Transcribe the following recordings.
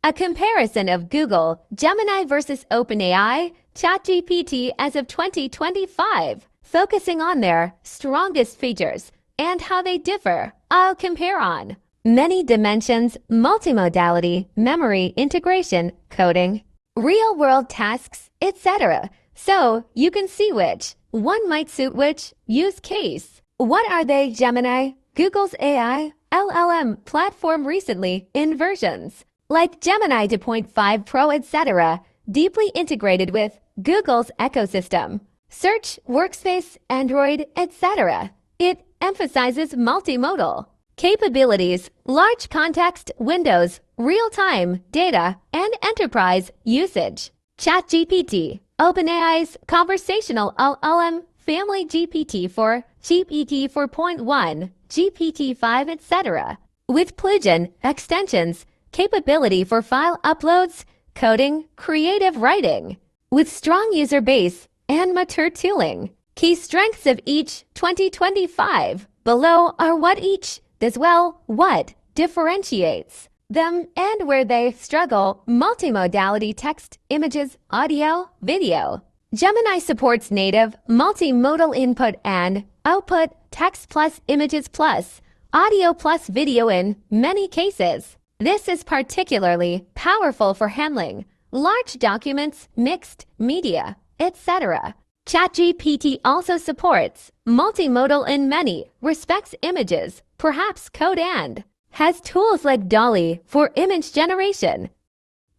A comparison of Google, Gemini versus OpenAI, ChatGPT as of 2025, focusing on their strongest features and how they differ. I'll compare on many dimensions, multimodality, memory, integration, coding, real-world tasks, etc. So you can see which one might suit which use case. What are they, Gemini? Google's AI LLM platform recently in versions like Gemini 2.5 Pro, etc., deeply integrated with Google's ecosystem, search, workspace, Android, etc. It emphasizes multimodal capabilities, large context windows, real-time data, and enterprise usage. ChatGPT, OpenAI's conversational LLM family GPT-4, GPT 4.1, GPT-5, etc. with plugin extensions, capability for file uploads, coding, creative writing, with strong user base and mature tooling. Key strengths of each 2025 below are what each does well, what differentiates them, and where they struggle: multimodality, text, images, audio, video. Gemini supports native multimodal input and output, text plus images plus audio plus video in many cases. This is particularly powerful for handling large documents, mixed media, etc. ChatGPT also supports multimodal in many respects: images, perhaps code, and has tools like DALL-E for image generation.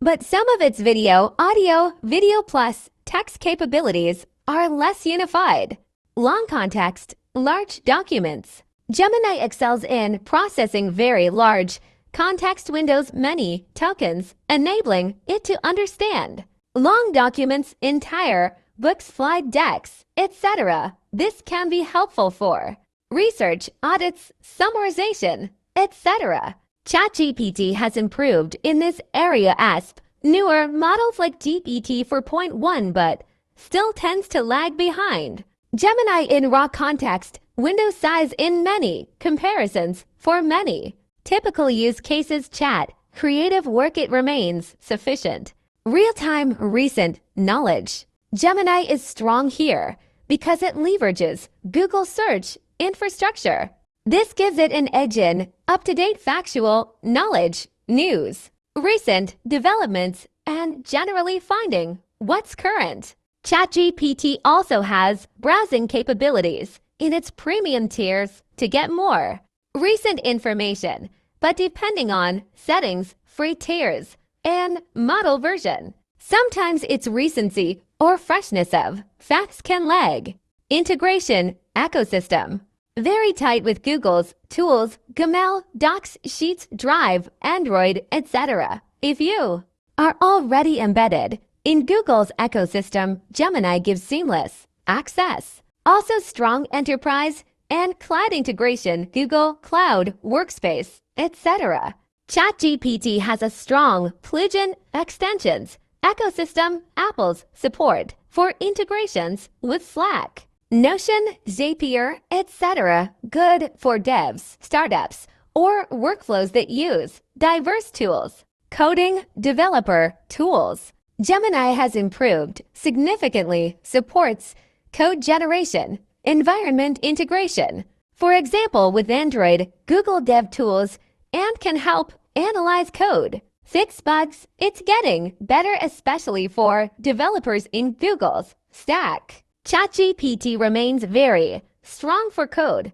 But some of its video, audio, video plus text capabilities are less unified. Long context, large documents. Gemini excels in processing very large context windows, many tokens, enabling it to understand long documents, entire books, slide decks, etc. This can be helpful for research, audits, summarization, etc. ChatGPT has improved in this area as newer models like GPT 4.1 but still tends to lag behind. Gemini in raw context, window size in many comparisons for many typical use cases, chat, creative work, it remains sufficient. Real-time recent knowledge. Gemini is strong here because it leverages Google search infrastructure. This gives it an edge in up-to-date factual knowledge, news, recent developments, and generally finding what's current. ChatGPT also has browsing capabilities in its premium tiers to get more recent information, but depending on settings, free tiers, and model version, sometimes its recency or freshness of facts can lag. Integration ecosystem. Very tight with Google's tools, Gmail, Docs, Sheets, Drive, Android, etc. If you are already embedded in Google's ecosystem, Gemini gives seamless access. Also strong enterprise and cloud integration, Google Cloud, Workspace, etc. ChatGPT has a strong plugin extensions ecosystem, Apple's support for integrations with Slack, Notion, Zapier, etc. Good for devs, startups, or workflows that use diverse tools. Coding developer tools. Gemini has improved significantly, supports code generation, environment integration, for example with Android, Google Dev Tools, and can help analyze code, fix bugs. It's getting better, especially for developers in Google's stack. ChatGPT remains very strong for code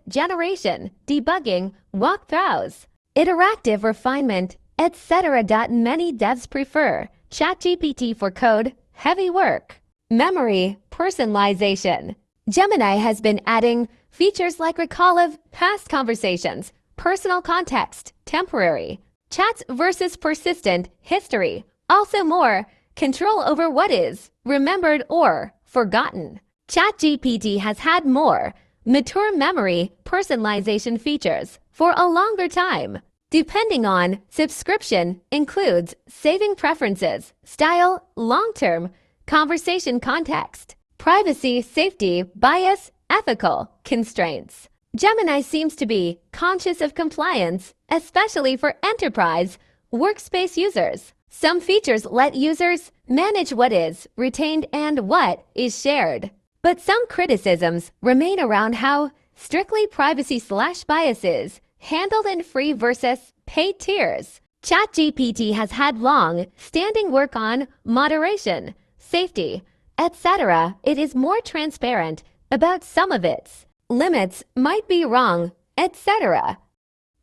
generation, debugging, walkthroughs, interactive refinement, etc. Many devs prefer ChatGPT for code heavy work. Memory personalization. Gemini has been adding features like recall of past conversations, personal context, temporary chats versus persistent history. Also more control over what is remembered or forgotten. ChatGPT has had more mature memory personalization features for a longer time. Depending on subscription, includes saving preferences, style, long-term, conversation context, privacy, safety, bias, ethical constraints. Gemini seems to be conscious of compliance, especially for enterprise workspace users. Some features let users manage what is retained and what is shared. But some criticisms remain around how strictly privacy/bias is handled in free versus paid tiers. ChatGPT has had long-standing work on moderation, safety, etc. It is more transparent about some of its limits might be wrong, etc.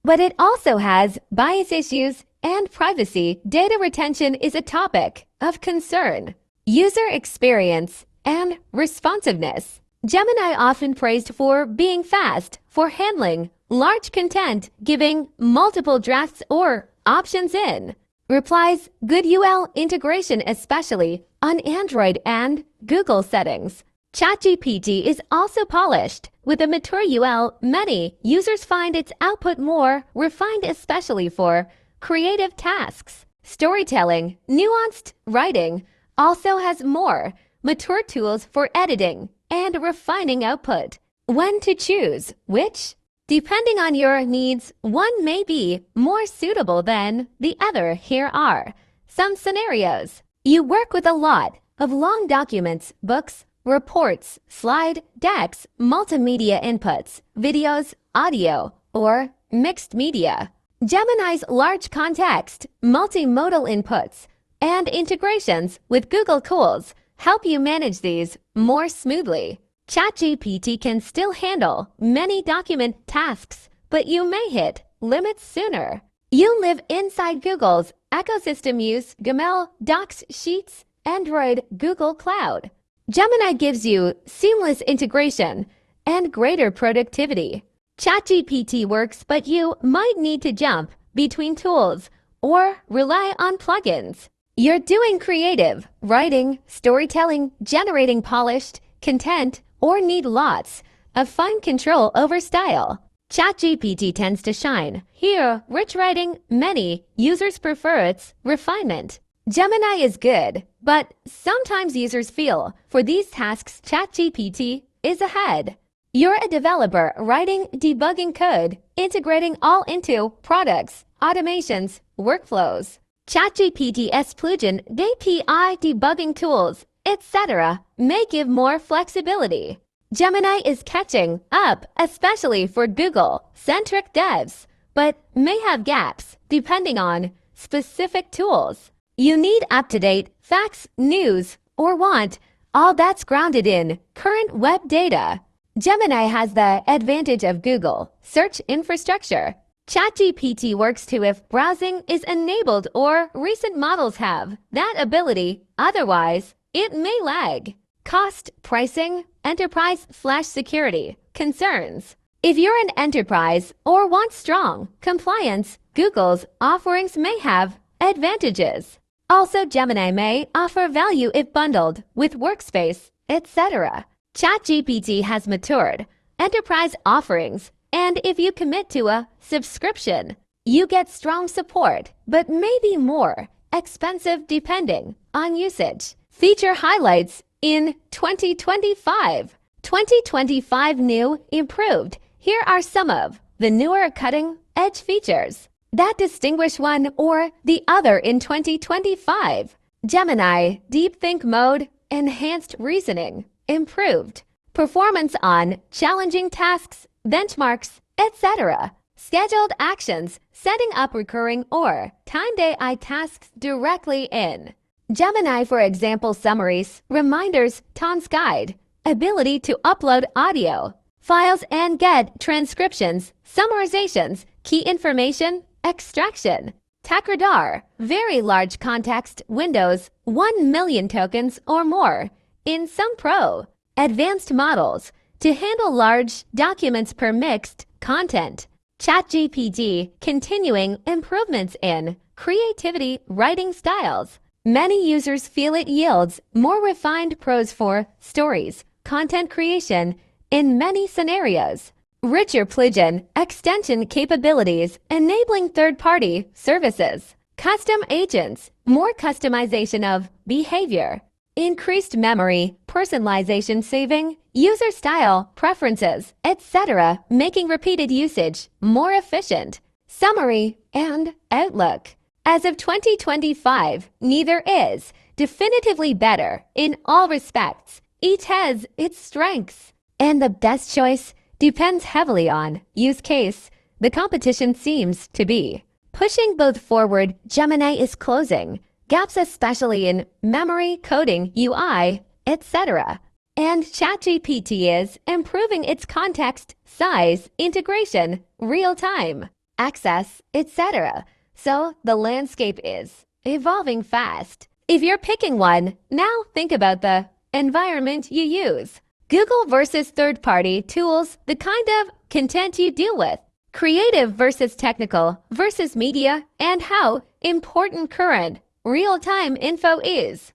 But it also has bias issues, and privacy data retention is a topic of concern. User experience and responsiveness. Gemini often praised for being fast for handling large content, giving multiple drafts or options in. Replies good UL integration, especially on Android and Google settings. ChatGPT is also polished. With a mature UL, many users find its output more refined, especially for creative tasks. Storytelling, nuanced writing also has more mature tools for editing and refining output. When to choose which? Depending on your needs, one may be more suitable than the other. Here are some scenarios. You work with a lot of long documents, books, reports, slide decks, multimedia inputs, videos, audio, or mixed media. Gemini's large context, multimodal inputs, and integrations with Google tools help you manage these more smoothly. ChatGPT can still handle many document tasks, but you may hit limits sooner. You live inside Google's ecosystem, use Gmail, Docs, Sheets, Android, Google Cloud. Gemini gives you seamless integration and greater productivity. ChatGPT works, but you might need to jump between tools or rely on plugins. You're doing creative, writing, storytelling, generating polished content, or need lots of fine control over style. ChatGPT tends to shine. Here, rich writing, many users prefer its refinement. Gemini is good, but sometimes users feel for these tasks ChatGPT is ahead. You're a developer writing, debugging code, integrating all into products, automations, workflows. ChatGPT's plugin, API debugging tools, etc. may give more flexibility. Gemini is catching up, especially for Google-centric devs, but may have gaps depending on specific tools. You need up-to-date facts, news, or want all that's grounded in current web data. Gemini has the advantage of Google search infrastructure. ChatGPT works too if browsing is enabled or recent models have that ability. Otherwise, it may lag. Cost, pricing, enterprise/security concerns. If you're an enterprise or want strong compliance, Google's offerings may have advantages. Also, Gemini may offer value if bundled with Workspace, etc. ChatGPT has matured enterprise offerings, and if you commit to a subscription, you get strong support, but maybe more expensive depending on usage. Feature highlights in 2025. 2025 new, improved. Here are some of the newer cutting-edge features that distinguish one or the other in 2025. Gemini, Deep Think Mode, Enhanced Reasoning, improved. Performance on challenging tasks, benchmarks, etc. Scheduled actions, setting up recurring or timed AI tasks directly in Gemini. For example, summaries, reminders, tones guide, ability to upload audio files and get transcriptions, summarizations, key information, extraction. Tech Radar, very large context windows, 1 million tokens or more in some Pro. Advanced models to handle large documents per mixed content. ChatGPT, continuing improvements in creativity writing styles. Many users feel it yields more refined prose for stories, content creation in many scenarios. Richer plugin extension capabilities enabling third-party services. Custom agents, more customization of behavior. Increased memory, personalization, saving, user style, preferences, etc., making repeated usage more efficient. Summary and Outlook. As of 2025, neither is definitively better in all respects. Each has its strengths. And the best choice depends heavily on use case. The competition seems to be pushing both forward. Gemini is closing gaps, especially in memory, coding, UI, etc. And ChatGPT is improving its context, size, integration, real-time, access, etc. So the landscape is evolving fast. If you're picking one, now think about the environment you use. Google versus third-party tools, the kind of content you deal with. Creative versus technical versus media, and how important current real-time info is.